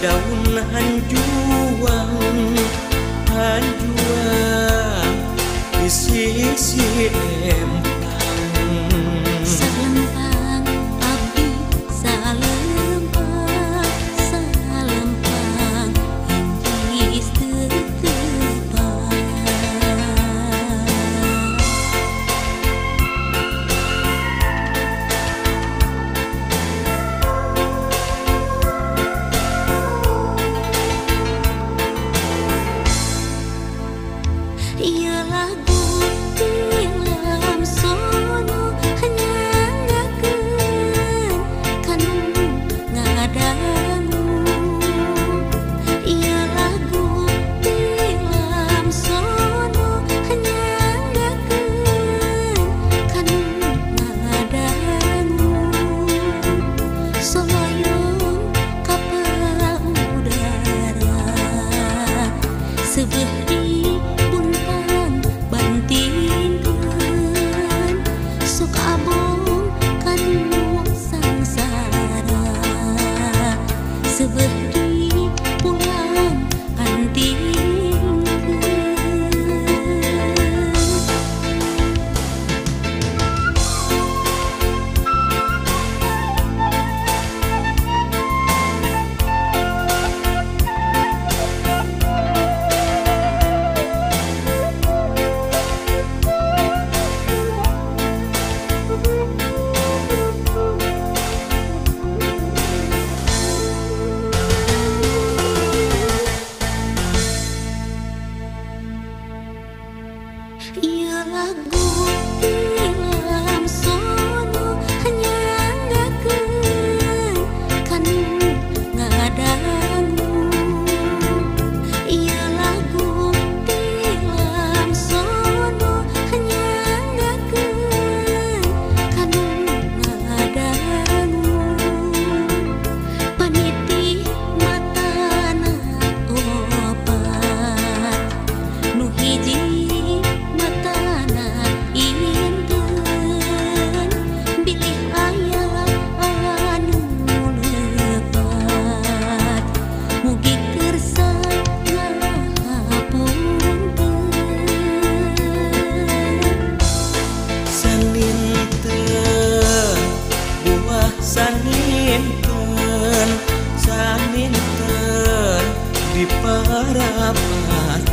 daun hanjuang di sisi empang. Salempang abdi salempang salempang hentis tetepang. Ia lagu tilam sono nyanggakeun kanu ngadangu. Ia lagu tilam sono nyanggakeun kanu ngadangu. Soloyong ka pangudara sebelah bantingkeun sok abong kanu sangsara sebeudi pulang antingkeun. Ia lagu tilam sono nyanggakeun kanu ngadangu. Ia lagu tilam sono nyanggakeun kanu ngadangu. Paniti matana opat nu hiji bilih aya anu lepat mugi kersa ngahapunten. Saninten buah saninten saninten di parapat